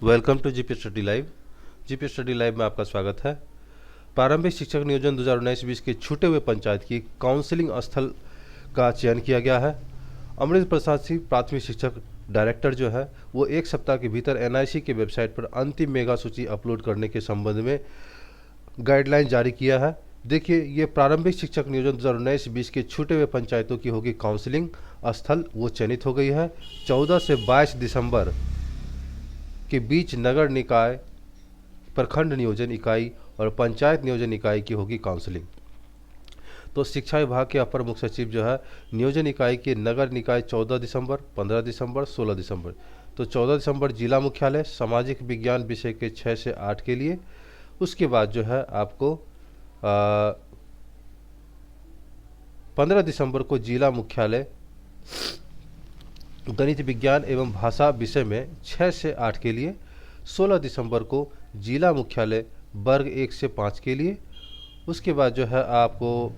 Welcome to GP study live. GP study live में आपका स्वागत है। प्रारंभिक शिक्षक नियोजन 2019-20 के छूटे हुए पंचायत की काउंसलिंग स्थल का चयन किया गया है। अमृत प्रसाद सिंह प्राथमिक शिक्षक डायरेक्टर जो है वो एक सप्ताह के भीतर एनआईसी के वेबसाइट पर अंतिम मेगा सूची अपलोड करने के संबंध में गाइडलाइन जारी किया है। देखिए, ये प्रारंभिक शिक्षक नियोजन 2019-20 के छूटे हुए पंचायतों की होगी काउंसलिंग स्थल, वो चयनित हो गई है। 14 से 22 दिसंबर के बीच नगर निकाय, प्रखंड नियोजन इकाई और पंचायत नियोजन इकाई की होगी काउंसलिंग। तो शिक्षा विभाग के अपर मुख्य सचिव जो है नियोजन इकाई के नगर निकाय 14 दिसंबर, 15 दिसंबर, 16 दिसंबर। तो 14 दिसंबर जिला मुख्यालय सामाजिक विज्ञान विषय के 6 से 8 के लिए। उसके बाद जो है आपको 15 दिसंबर को जिला मुख्यालय गणित विज्ञान एवं भाषा विषय में 6 से 8 के लिए। 16 दिसंबर को जिला मुख्यालय वर्ग 1 से 5 के लिए। उसके बाद जो है आपको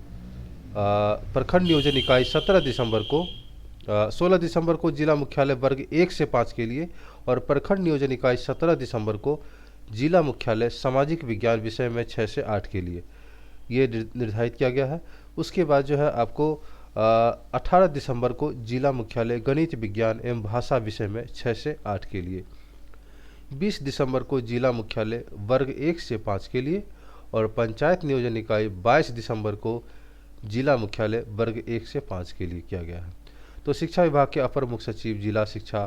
प्रखंड नियोजन इकाई 17 दिसंबर को 16 दिसंबर को जिला मुख्यालय वर्ग 1 से 5 के लिए और प्रखंड नियोजन इकाई 17 दिसंबर को जिला मुख्यालय सामाजिक विज्ञान विषय में 6 से 8 के लिए ये निर्धारित किया गया है। उसके बाद जो है आपको 18 दिसंबर को जिला मुख्यालय गणित विज्ञान एवं भाषा विषय में 6 से 8 के लिए। 20 दिसंबर को जिला मुख्यालय वर्ग 1 से 5 के लिए और पंचायत नियोजन इकाई 22 दिसंबर को जिला मुख्यालय वर्ग 1 से 5 के लिए किया गया है। तो शिक्षा विभाग के अपर मुख्य सचिव जिला शिक्षा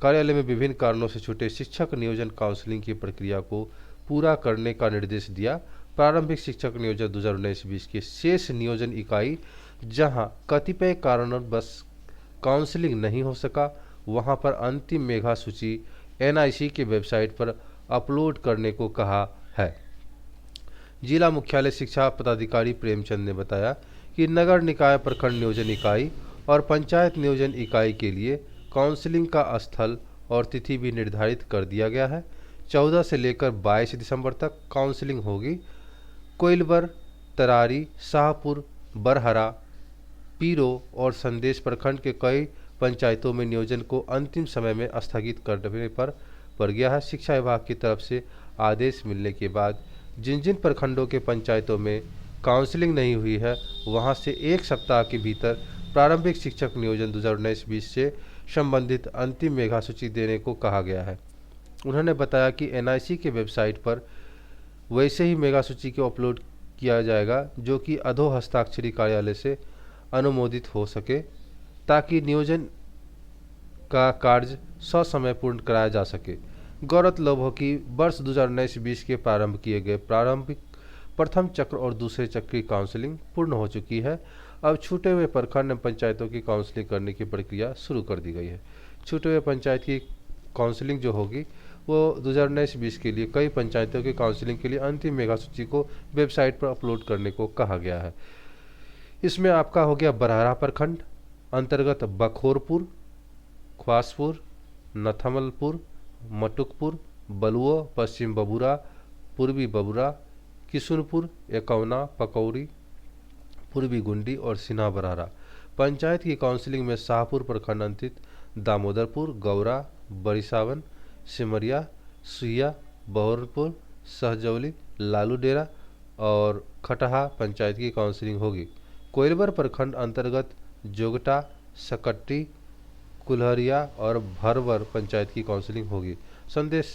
कार्यालय में विभिन्न कारणों से छूटे शिक्षक नियोजन काउंसलिंग की प्रक्रिया को पूरा करने का निर्देश दिया। प्रारंभिक शिक्षक नियोजन 2019-20 के शेष नियोजन इकाई जहां कतिपय कारणवश काउंसलिंग नहीं हो सका, वहां पर अंतिम मेगा सूची एनआईसी के वेबसाइट पर अपलोड करने को कहा है। जिला मुख्यालय शिक्षा पदाधिकारी प्रेमचंद ने बताया कि नगर निकाय, प्रखंड नियोजन इकाई और पंचायत नियोजन इकाई के लिए काउंसलिंग का स्थल और तिथि भी निर्धारित कर दिया गया है। 14 से लेकर 22 दिसंबर तक काउंसलिंग होगी। कोइलवर, तरारी, शाहपुर, बरहरा, पीरो और संदेश प्रखंड के कई पंचायतों में नियोजन को अंतिम समय में स्थगित करने पर पड़ गया है। शिक्षा विभाग की तरफ से आदेश मिलने के बाद जिन जिन प्रखंडों के पंचायतों में काउंसलिंग नहीं हुई है वहां से एक सप्ताह के भीतर प्रारंभिक शिक्षक नियोजन 2019-20 से संबंधित अंतिम मेगा सूची देने को कहा गया है। उन्होंने बताया कि एनआईसी के वेबसाइट पर वैसे ही मेगा सूची को अपलोड किया जाएगा जो कि अधो हस्ताक्षरी कार्यालय से अनुमोदित हो सके, ताकि नियोजन का कार्य ससमय पूर्ण कराया जा सके। गौरतलब हो कि वर्ष 2019-20 के प्रारंभ किए गए प्रारंभिक प्रथम चक्र और दूसरे चक्र की काउंसलिंग पूर्ण हो चुकी है। अब छूटे हुए प्रखंड पंचायतों की काउंसलिंग करने की प्रक्रिया शुरू कर दी गई है। छूटे हुए पंचायत की काउंसलिंग जो होगी वो 2019-20 के लिए कई पंचायतों की काउंसलिंग के लिए अंतिम मेगा सूची को वेबसाइट पर अपलोड करने को कहा गया है। इसमें आपका हो गया बरहरा प्रखंड अंतर्गत बखोरपुर, ख्वासपुर, नथमलपुर, मटुकपुर, बलुआ, पश्चिम बबुरा, पूर्वी बबुरा, किशुनपुर, एकौना, पकौड़ी, पूर्वी गुंडी और सिन्हा बरहरा। पंचायत की काउंसलिंग में शाहपुर प्रखंड अंतित दामोदरपुर, गौरा, बरिसावन, सिमरिया, सुइया, बहरपुर, सहजौली, लालू डेरा और खटहा पंचायत की काउंसलिंग होगी। कोइलवर प्रखंड अंतर्गत जोगटा, सकट्टी, कुल्हरिया और भरवर पंचायत की काउंसलिंग होगी। संदेश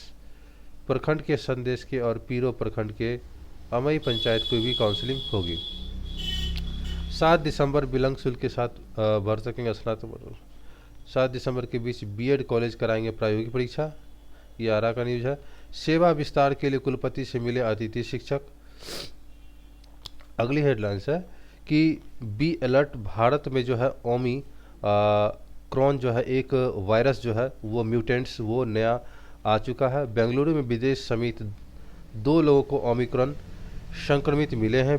प्रखंड के संदेश के और पीरो प्रखंड के अमई पंचायत की भी काउंसलिंग होगी। 7 दिसंबर विलंब शुल्क के साथ भर सकेंगे स्नातक। 7 दिसंबर के बीच बीएड कॉलेज कराएंगे प्रायोगिक परीक्षा, ये आरा का न्यूज है। सेवा विस्तार के लिए कुलपति से मिले अतिथि शिक्षक। अगली हेडलाइंस है कि बी अलर्ट, भारत में जो है ओमिक्रॉन जो है एक वायरस जो है वो म्यूटेंट्स वो नया आ चुका है। बेंगलुरु में विदेश समेत 2 लोगों को ओमिक्रॉन संक्रमित मिले हैं।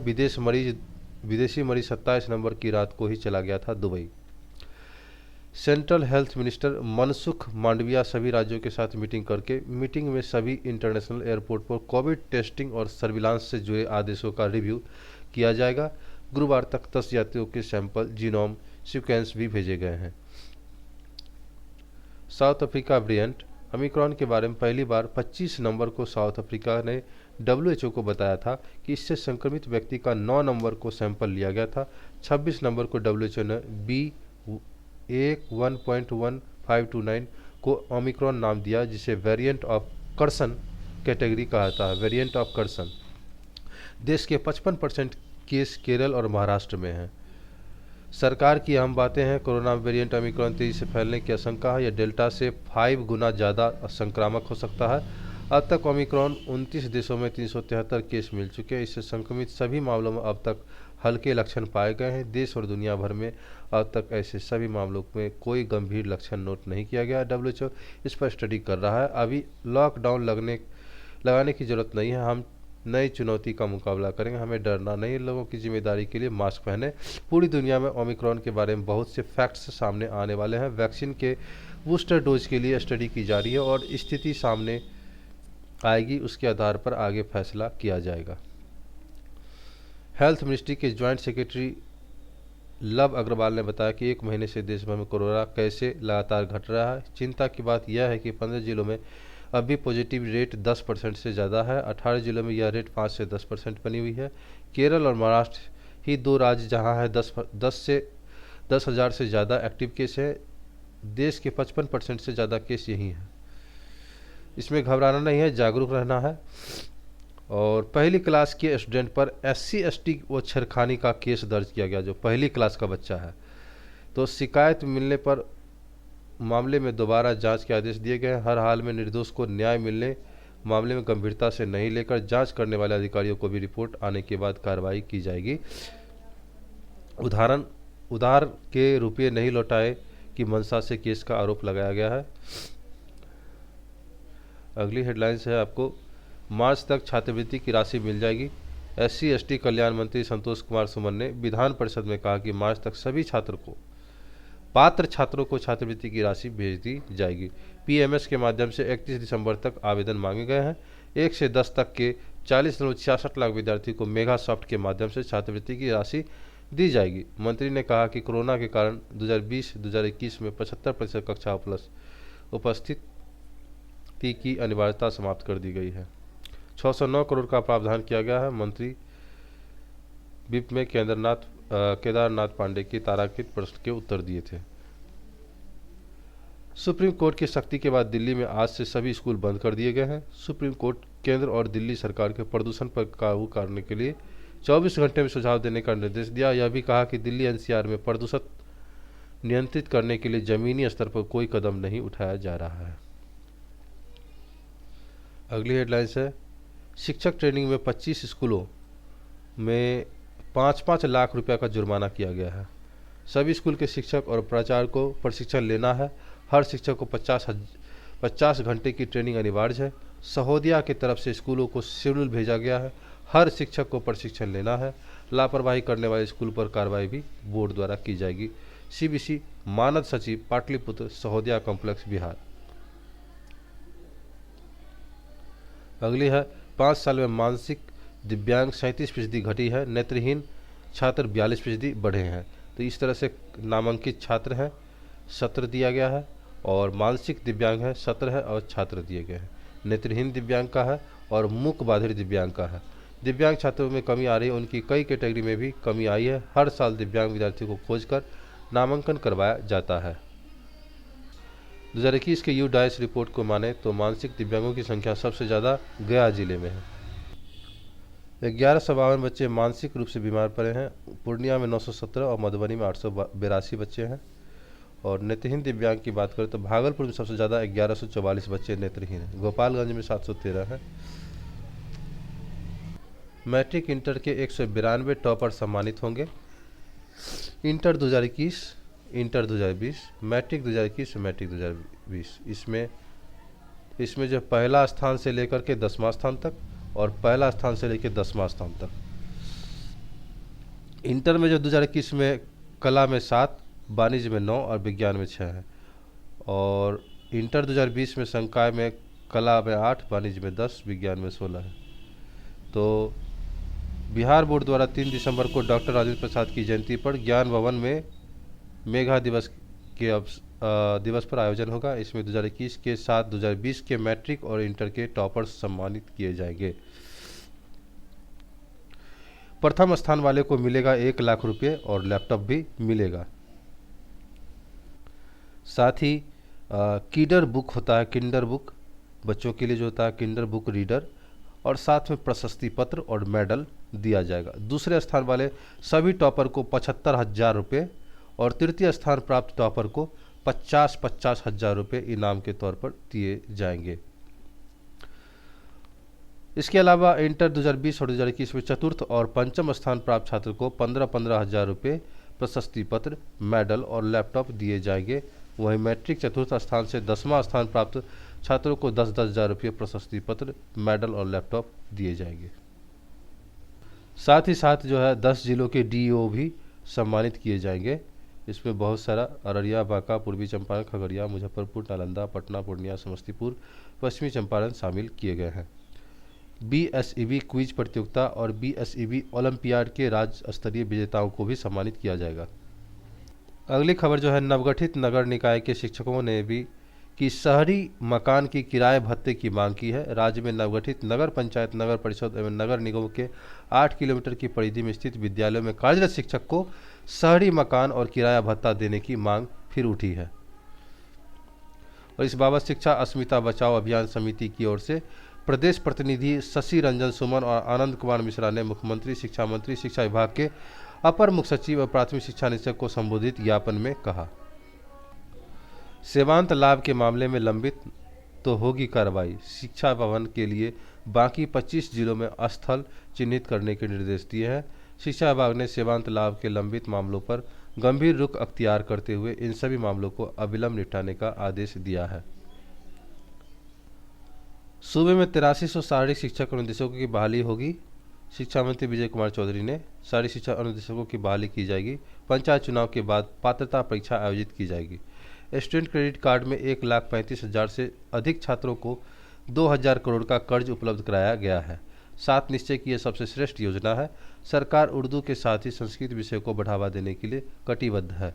विदेशी मरीज 27 नवंबर की रात को ही चला गया था Dubai. Central health minister Mansukh Mandaviya सभी राज्यों के साथ मीटिंग में सभी इंटरनेशनल एयरपोर्ट पर कोविड टेस्टिंग और सर्विलांस से जुड़े आदेशों का रिव्यू किया जाएगा। गुरुवार तक 10 यात्रियों के सैंपल जीनोम सीक्वेंस भी भेजे गए हैं। साउथ अफ्रीका वेरिएंट ओमिक्रॉन के बारे में पहली बार 25 नवंबर को साउथ अफ्रीका ने डब्ल्यूएचओ को बताया था कि इससे संक्रमित व्यक्ति का 9 नवंबर को सैंपल लिया गया था। 26 नवंबर को डब्ल्यूएचओ ने BA.1.1529 को ओमिक्रॉन नाम दिया, जिसे वेरिएंट ऑफ कर्सन कैटेगरी कहा जाता है। वेरिएंट ऑफ कर्सन। देश के 55% केस केरल और महाराष्ट्र में हैं। सरकार की अहम बातें हैं। कोरोना वेरिएंट ओमिक्रॉन तेजी से फैलने की आशंका है। यह डेल्टा से 5 गुना ज़्यादा संक्रामक हो सकता है। अब तक ओमिक्रॉन 29 देशों में 373 केस मिल चुके हैं। इससे संक्रमित सभी मामलों में अब तक हल्के लक्षण पाए गए हैं। देश और दुनिया भर में अब तक ऐसे सभी मामलों में कोई गंभीर लक्षण नोट नहीं किया गया। डब्ल्यूएचओ इस पर स्टडी कर रहा है। अभी लॉकडाउन लगाने की जरूरत नहीं है। हम नई चुनौती का मुकाबला करेंगे, हमें डरना नहीं। लोगों की जिम्मेदारी के लिए मास्क पहने। पूरी दुनिया में ओमिक्रॉन के बारे में बहुत से फैक्ट्स सामने आने वाले हैं। वैक्सीन के बूस्टर डोज के लिए स्टडी की जा रही है और स्थिति सामने आएगी, उसके आधार पर आगे फैसला किया जाएगा। हेल्थ मिनिस्ट्री के ज्वाइंट सेक्रेटरी लव अग्रवाल ने बताया कि 1 महीने से देश भर में कोरोना कैसे लगातार घट रहा है। चिंता की बात यह है कि 15 जिलों में अभी पॉजिटिव रेट 10% से ज़्यादा है। 18 जिलों में यह रेट 5 से 10% बनी हुई है। केरल और महाराष्ट्र ही 2 राज्य जहां है 10,000 से ज़्यादा एक्टिव केस है। देश के 55% से ज़्यादा केस यही हैं। इसमें घबराना नहीं है, जागरूक रहना है। और पहली क्लास के स्टूडेंट पर SC/ST व छेड़खानी का केस दर्ज किया गया, जो पहली क्लास का बच्चा है। तो शिकायत मिलने पर मामले में दोबारा जांच के आदेश दिए गए हैं। हर हाल में निर्दोष को न्याय मिलने मामले में गंभीरता से नहीं लेकर जांच करने वाले अधिकारियों को भी रिपोर्ट आने के बाद कार्रवाई की जाएगी। उधार के रुपये नहीं लौटाए की मंशा से केस का आरोप लगाया गया है। अगली हेडलाइंस है आपको, मार्च तक छात्रवृत्ति की राशि मिल जाएगी। SC/ST कल्याण मंत्री संतोष कुमार सुमन ने विधान परिषद में कहा कि मार्च तक सभी पात्र छात्रों को छात्रवृत्ति की राशि भेज दी जाएगी। PMS के माध्यम से 31 दिसंबर तक आवेदन मांगे गए हैं। 1 से 10 तक के 40.66 लाख विद्यार्थी को मेगा सॉफ्ट के माध्यम से छात्रवृत्ति की राशि दी जाएगी। मंत्री ने कहा कि कोरोना के कारण 2020-2021 में 75% कक्षा उपस्थिति की अनिवार्यता समाप्त कर दी गई है। 609 करोड़ का प्रावधान किया गया है। मंत्री विप में केदारनाथ पांडे के तारांकित प्रश्न के उत्तर दिए थे। सुप्रीम कोर्ट की सख्ती के बाद दिल्ली में आज से सभी स्कूल बंद कर दिए गए हैं। सुप्रीम कोर्ट केंद्र और दिल्ली सरकार के प्रदूषण पर काबू करने के लिए 24 घंटे में सुझाव देने का निर्देश दिया। यह भी कहा कि दिल्ली NCR में प्रदूषण नियंत्रित करने के लिए जमीनी स्तर पर कोई कदम नहीं उठाया जा रहा है। अगली हेडलाइंस है, शिक्षक ट्रेनिंग में 25 स्कूलों में 5-5 लाख रुपया का जुर्माना किया गया है। सभी स्कूल के शिक्षक और प्राचार्य को प्रशिक्षण लेना है। हर शिक्षक को 50 घंटे की ट्रेनिंग अनिवार्य है। सहोदिया की तरफ से स्कूलों को शेड्यूल भेजा गया है। हर शिक्षक को प्रशिक्षण लेना है। लापरवाही करने वाले स्कूल पर कार्रवाई भी बोर्ड द्वारा की जाएगी। CBC मानद सचिव, पाटलिपुत्र, सहोदिया कॉम्प्लेक्स, बिहार। अगली है, 5 साल में मानसिक दिव्यांग 37% घटी है। नेत्रहीन छात्र 42% बढ़े हैं। तो इस तरह से नामांकित छात्र हैं 17 दिया गया है, और मानसिक दिव्यांग है 17 है, और छात्र दिए गए हैं। नेत्रहीन दिव्यांग का है और मूक बाधिर दिव्यांग का है। दिव्यांग छात्रों में कमी आ रही है, उनकी कई कैटेगरी में भी कमी आई है। हर साल दिव्यांग विद्यार्थियों को खोजकर नामांकन करवाया जाता है। 2021 के UDAIS रिपोर्ट को माने तो मानसिक दिव्यांगों की संख्या सबसे ज़्यादा गया जिले में है। 1152 बच्चे मानसिक रूप से बीमार पड़े हैं। पूर्णिया में 917 और मधुबनी में 882 बच्चे हैं। और नेत्रहीन दिव्यांग की बात करें तो भागलपुर में सबसे ज़्यादा 1144 बच्चे नेत्रहीन हैं। गोपालगंज में 713 हैं। मैट्रिक इंटर के 192 टॉपर सम्मानित होंगे। Inter 2021, inter 2020, matric 2021, matric 2020। इसमें जो पहला स्थान से लेकर के 10वां स्थान तक और पहला स्थान से लेकर 10वां स्थान तक। इंटर में जो 2021 में कला में 7, वाणिज्य में 9 और विज्ञान में 6 है। और इंटर 2020 में संकाय में कला में 8, वाणिज्य में 10, विज्ञान में 16 है। तो बिहार बोर्ड द्वारा 3 दिसंबर को डॉक्टर राजेंद्र प्रसाद की जयंती पर ज्ञान भवन में मेघा दिवस के दिवस पर आयोजन होगा। इसमें 2021 के साथ 2020 के मैट्रिक और इंटर के टॉपर्स सम्मानित किए जाएंगे। प्रथम स्थान वाले को मिलेगा 1 लाख रुपये और लैपटॉप भी मिलेगा। साथ ही किंडर बुक होता है, किंडर बुक बच्चों के लिए जो होता है, किंडर बुक रीडर, और साथ में प्रशस्ति पत्र और मेडल दिया जाएगा। दूसरे स्थान वाले सभी टॉपर को 75,000 रुपये और तृतीय स्थान प्राप्त टॉपर को 50,000 रुपये इनाम के तौर पर दिए जाएंगे। इसके अलावा इंटर 2020 और 2021 में चतुर्थ और पंचम स्थान प्राप्त छात्र को 15,000 रुपये, प्रशस्ति पत्र, मेडल और लैपटॉप दिए जाएंगे। वहीं मैट्रिक चतुर्थ स्थान से 10वां स्थान प्राप्त छात्रों को 10,000 रुपये, प्रशस्ति पत्र, मेडल और लैपटॉप दिए जाएंगे। साथ ही साथ जो है 10 जिलों के डीईओ भी सम्मानित किए जाएंगे। इसमें बहुत सारा अररिया, बांका, पूर्वी चंपारण, खगड़िया, मुजफ्फरपुर, नालंदा, पटना, पूर्णिया, समस्तीपुर, पश्चिमी चंपारण शामिल किए गए हैं। बीएसईबी क्विज प्रतियोगिता और बीएसईबी ओलंपियाड के राज्य स्तरीय विजेताओं को भी सम्मानित किया जाएगा। अगली खबर जो है, नवगठित नगर निकाय के शिक्षकों ने भी कि शहरी मकान की किराए भत्ते की मांग की है। राज्य में नवगठित नगर पंचायत, नगर परिषद एवं नगर निगमों के 8 किलोमीटर की परिधि में स्थित विद्यालयों में कार्यरत शिक्षक को शहरी मकान और किराया भत्ता देने की मांग फिर उठी है। और इस बाबत शिक्षा अस्मिता बचाओ अभियान समिति की ओर से प्रदेश प्रतिनिधि शशि रंजन सुमन और आनंद कुमार मिश्रा ने मुख्यमंत्री, शिक्षा मंत्री, शिक्षा विभाग के अपर मुख्य सचिव और प्राथमिक शिक्षा निदेशक को संबोधित ज्ञापन में कहा, सेवांत लाभ के मामले में लंबित तो होगी कार्रवाई। शिक्षा भवन के लिए बाकी 25 जिलों में स्थल चिन्हित करने के निर्देश दिए हैं। शिक्षा विभाग ने सेवांत लाभ के लंबित मामलों पर गंभीर रुख अख्तियार करते हुए इन सभी मामलों को अविलंब निपटाने का आदेश दिया है। सूबे में 8300 शारीरिक शिक्षक अनुदेशकों की बहाली होगी। शिक्षा मंत्री विजय कुमार चौधरी ने शारीरिक शिक्षा अनुदेशकों की बहाली की जाएगी। पंचायत चुनाव के बाद पात्रता परीक्षा आयोजित की जाएगी। स्टूडेंट क्रेडिट कार्ड में 1,35,000 से अधिक छात्रों को 2,000 करोड़ का कर्ज उपलब्ध कराया गया है। 7 निश्चय की यह सबसे श्रेष्ठ योजना है। सरकार उर्दू के साथ ही संस्कृत विषय को बढ़ावा देने के लिए कटिबद्ध है।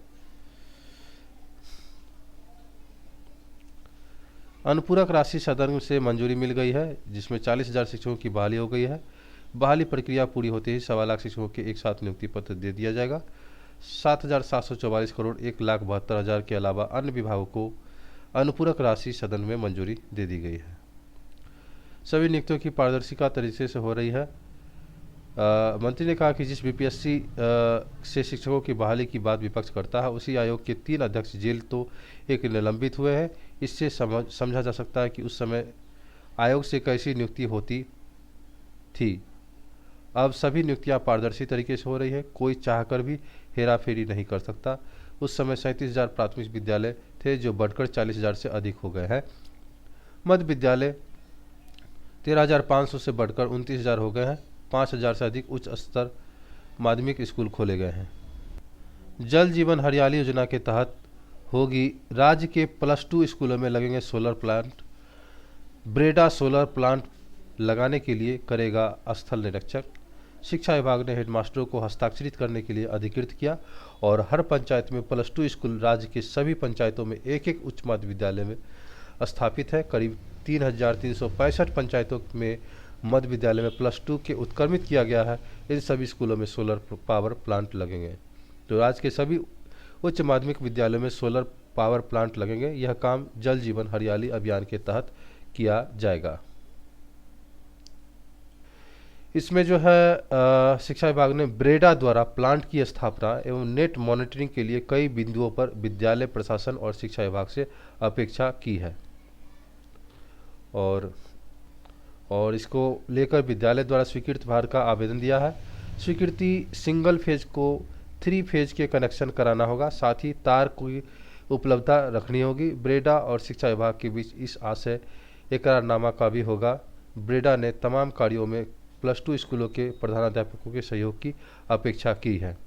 अनुपूरक राशि सदन से मंजूरी मिल गई है, जिसमें 40,000 शिक्षकों की बहाली हो गई है। बहाली प्रक्रिया पूरी होते ही 1.25 लाख शिक्षकों के एक साथ नियुक्ति पत्र दे दिया जाएगा। 7,744 करोड़ 1,72,000 के अलावा अन्य विभागों को अनुपूरक राशि सदन में मंजूरी दे दी गई है। सभी नियुक्तियों की पारदर्शिता तरीके से हो रही है। मंत्री ने कहा कि जिस बीपीएससी से शिक्षकों की बहाली की बात विपक्ष करता है, उसी आयोग के 3 अध्यक्ष जेल तो एक निलंबित हुए हैं। इससे समझा जा सकता है कि उस समय आयोग से कैसी नियुक्ति होती थी। अब सभी नियुक्तियां पारदर्शी तरीके से हो रही है, कोई चाहकर भी हेरा फेरी नहीं कर सकता। उस समय 37,000 प्राथमिक विद्यालय थे जो बढ़कर 40,000 से अधिक हो गए हैं। मध्य विद्यालय 13,500 से बढ़कर 29,000 हो गए हैं। 5,000 से अधिक उच्च स्तर माध्यमिक स्कूल खोले गए हैं। जल जीवन हरियाली योजना के तहत होगी राज्य के +2 स्कूलों में लगेंगे solar plant. Breda solar plant लगाने के लिए करेगा स्थल निरीक्षक। शिक्षा विभाग ने हेडमास्टरों को हस्ताक्षरित करने के लिए अधिकृत किया और हर पंचायत में +2 स्कूल राज्य के सभी पंचायतों में एक उच्च माध्यमिक विद्यालय में स्थापित है। करीब 3,365 पंचायतों में मध्य विद्यालय में +2 के उत्क्रमित किया गया है। इन सभी स्कूलों में सोलर पावर प्लांट लगेंगे। तो राज्य के सभी उच्च माध्यमिक विद्यालयों में सोलर पावर प्लांट लगेंगे। यह काम जल जीवन हरियाली अभियान के तहत किया जाएगा। इसमें जो है शिक्षा विभाग ने ब्रेडा द्वारा प्लांट की स्थापना एवं नेट मॉनिटरिंग के लिए कई बिंदुओं पर विद्यालय प्रशासन और शिक्षा विभाग से अपेक्षा की है और इसको लेकर विद्यालय द्वारा स्वीकृत भार का आवेदन दिया है। स्वीकृति सिंगल फेज को 3 फेज के कनेक्शन कराना होगा, साथ ही तार की उपलब्धता रखनी होगी। ब्रेडा और शिक्षा विभाग के बीच इस आशय एकरारनामा का भी होगा। ब्रेडा ने तमाम कार्यों में +2 स्कूलों के प्रधानाध्यापकों के सहयोग की अपेक्षा की है।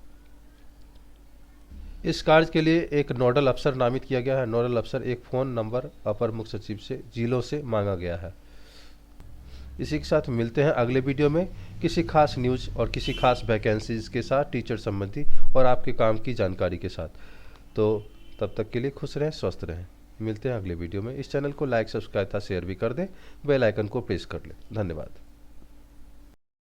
इस कार्य के लिए एक नोडल अफसर नामित किया गया है। नोडल अफसर एक फ़ोन नंबर अपर मुख्य सचिव से जिलों से मांगा गया है। इसी के साथ मिलते हैं अगले वीडियो में किसी खास न्यूज़ और किसी खास वैकेंसीज के साथ, टीचर संबंधी और आपके काम की जानकारी के साथ। तो तब तक के लिए खुश रहें, स्वस्थ रहें। मिलते हैं अगले वीडियो में। इस चैनल को लाइक, सब्सक्राइब तथा शेयर भी कर दें, बेल आइकन को प्रेस कर लें। धन्यवाद।